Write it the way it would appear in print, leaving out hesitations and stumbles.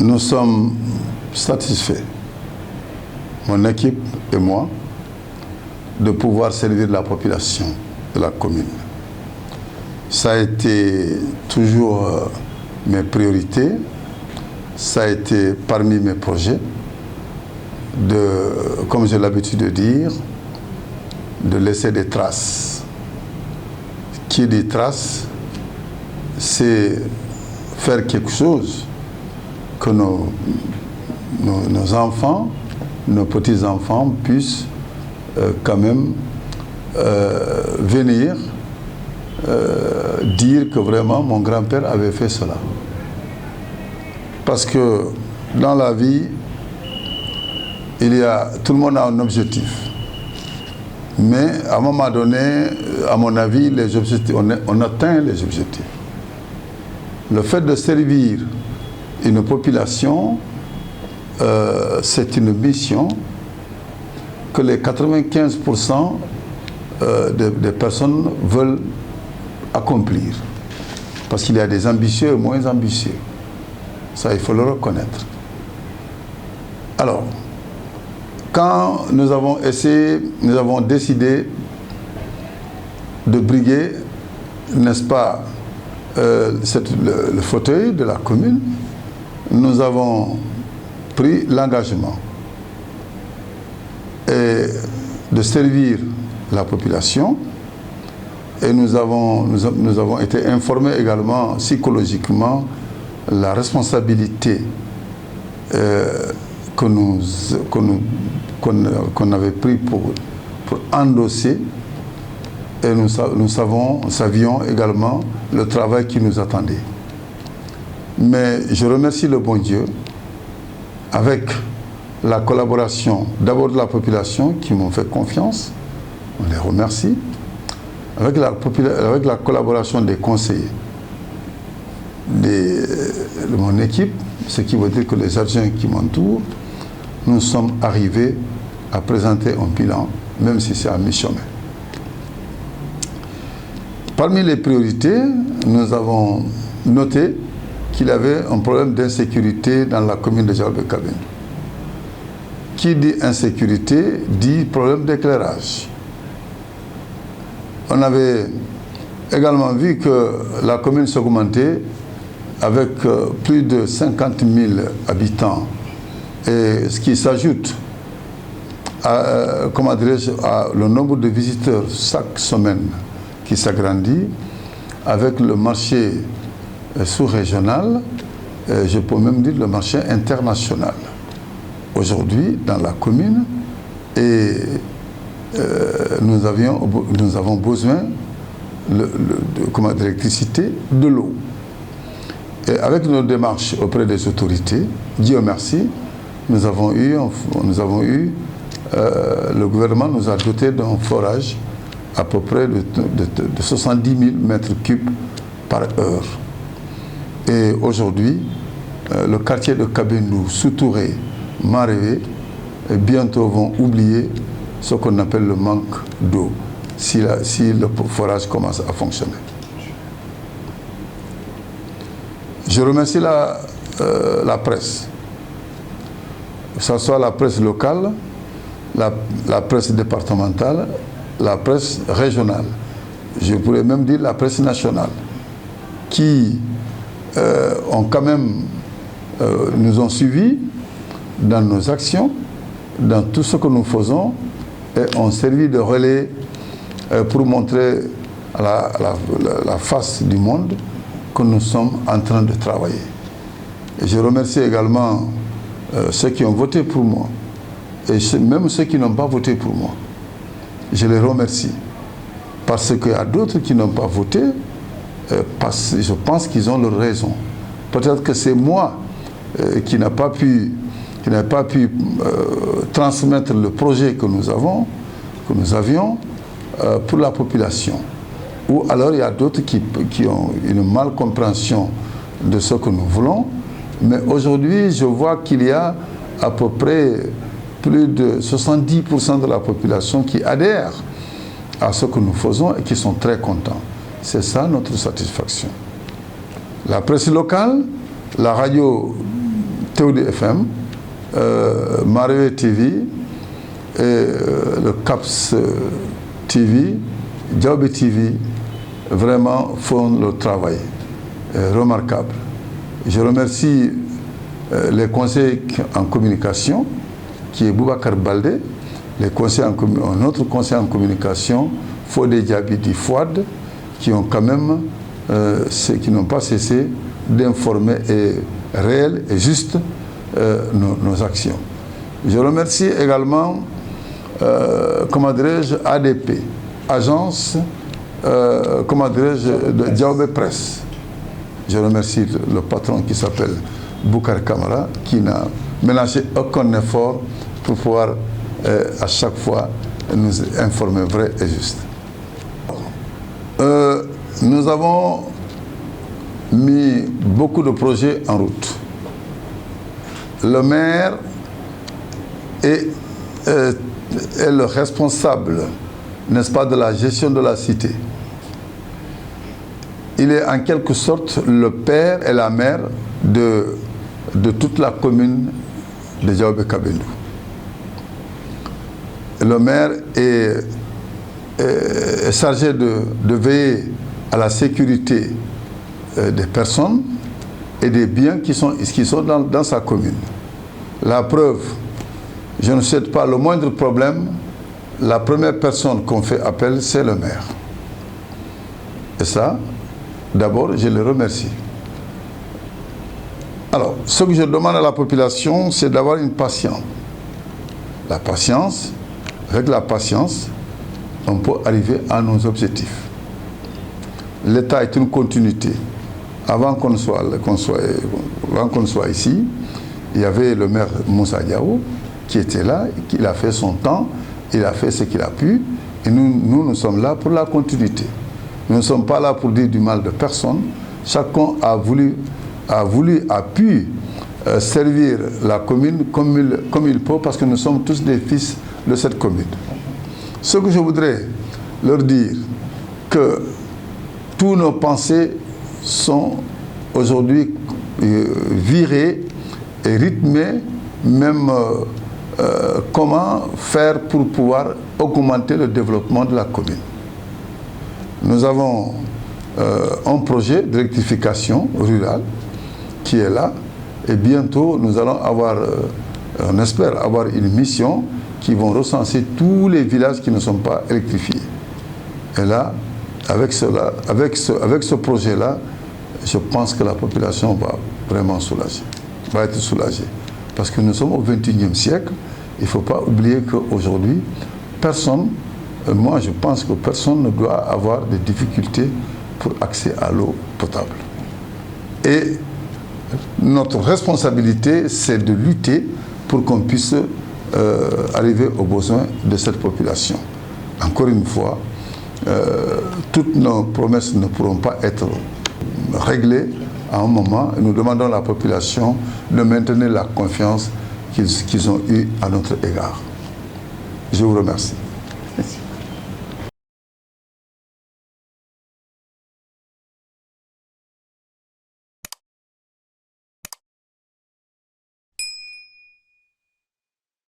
nous sommes satisfaits, mon équipe et moi, de pouvoir servir la population de la commune. Ça a été toujours mes priorités, ça a été parmi mes projets, comme j'ai l'habitude de dire, de laisser des traces. Qui dit traces, c'est faire quelque chose que nos enfants, nos petits-enfants puissent quand même venir dire que vraiment mon grand-père avait fait cela. Parce que dans la vie, tout le monde a un objectif. Mais à un moment donné, à mon avis, les objectifs, on atteint les objectifs. Le fait de servir une population, c'est une mission que les 95% des personnes veulent accomplir. Parce qu'il y a des ambitieux et moins ambitieux. Ça, il faut le reconnaître. Alors, quand nous avons décidé de briguer, n'est-ce pas, le fauteuil de la commune, nous avons pris l'engagement de servir la population et nous avons été informés également psychologiquement la responsabilité qu'on avait pris pour endosser, et nous savions également le travail qui nous attendait. Mais je remercie le bon Dieu, avec la collaboration d'abord de la population qui m'ont fait confiance, on les remercie, avec la collaboration des conseillers, de mon équipe, ce qui veut dire que les adjoints qui m'entourent, nous sommes arrivés à présenter un bilan, même si c'est à mi-chemin. Parmi les priorités, nous avons noté qu'il y avait un problème d'insécurité dans la commune de Diaoubé-Cabine. Qui dit insécurité dit problème d'éclairage. On avait également vu que la commune s'augmentait avec plus de 50 000 habitants, et ce qui s'ajoute à le nombre de visiteurs chaque semaine qui s'agrandit, avec le marché sous-régional, je peux même dire le marché international. Aujourd'hui, dans la commune, et nous avons besoin d'électricité, de l'eau. Et avec nos démarches auprès des autorités, Dieu merci, le gouvernement nous a doté d'un forage à peu près de 70 000 mètres cubes par heure. Et aujourd'hui, le quartier de Kabendou, Soutouré, Marévé, bientôt vont oublier ce qu'on appelle le manque d'eau, si le forage commence à fonctionner. Je remercie la presse, que ce soit la presse locale, la presse départementale, la presse régionale, je pourrais même dire la presse nationale, qui nous ont suivis dans nos actions, dans tout ce que nous faisons, et ont servi de relais pour montrer à la face du monde que nous sommes en train de travailler. Et je remercie également ceux qui ont voté pour moi, et même ceux qui n'ont pas voté pour moi. Je les remercie. Parce qu'il y a d'autres qui n'ont pas voté, je pense qu'ils ont leur raison. Peut-être que c'est moi qui n'ai pas pu transmettre le projet que nous avions pour la population. Ou alors il y a d'autres qui ont une malcompréhension de ce que nous voulons. Mais aujourd'hui, je vois qu'il y a à peu près plus de 70% de la population qui adhèrent à ce que nous faisons et qui sont très contents. C'est ça notre satisfaction. La presse locale, la radio TOD FM, Mario TV et le CAPS TV, Diaobé TV, vraiment font le travail remarquable. Je remercie les conseillers en communication, qui est Boubacar Baldé, notre conseiller en communication, Fodé Diabiti Fouad, qui ont quand même, qui n'ont pas cessé d'informer réel et juste nos actions. Je remercie également, comment dirais-je, ADP, agence, comment dirais-je, de Diaobé Presse. Je remercie le patron qui s'appelle Boukar Kamara, qui n'a ménagé aucun effort pour pouvoir à chaque fois nous informer vrai et juste. Nous avons mis beaucoup de projets en route. Le maire est le responsable, n'est-ce pas, de la gestion de la cité. Il est en quelque sorte le père et la mère de toute la commune de Diaobé-Kabendou. Le maire est chargé de veiller à la sécurité des personnes et des biens qui sont dans sa commune. La preuve, je ne souhaite pas le moindre problème, la première personne qu'on fait appel, c'est le maire. Et ça, d'abord, je le remercie. Alors, ce que je demande à la population, c'est d'avoir une patience. La patience, avec la patience, on peut arriver à nos objectifs. L'État est une continuité. Avant qu'on soit ici, il y avait le maire Moussa Diao qui était là, il a fait son temps, il a fait ce qu'il a pu, et nous sommes là pour la continuité. Nous ne sommes pas là pour dire du mal de personne. Chacun a pu servir la commune comme il peut, parce que nous sommes tous des fils de cette commune. Ce que je voudrais leur dire, que tous nos pensées sont aujourd'hui virées et rythmées, même comment faire pour pouvoir augmenter le développement de la commune. Nous avons un projet de rectification rurale qui est là, et bientôt nous allons avoir, on espère avoir une mission qui vont recenser tous les villages qui ne sont pas électrifiés. Et là, avec ce projet-là, je pense que la population va vraiment être soulagée. Parce que nous sommes au XXIe siècle, il ne faut pas oublier qu'aujourd'hui, moi je pense que personne ne doit avoir de difficultés pour accès à l'eau potable. Et notre responsabilité, c'est de lutter pour qu'on puisse arriver aux besoins de cette population. Encore une fois, toutes nos promesses ne pourront pas être réglées à un moment. Nous demandons à la population de maintenir la confiance qu'ils ont eue à notre égard. Je vous remercie.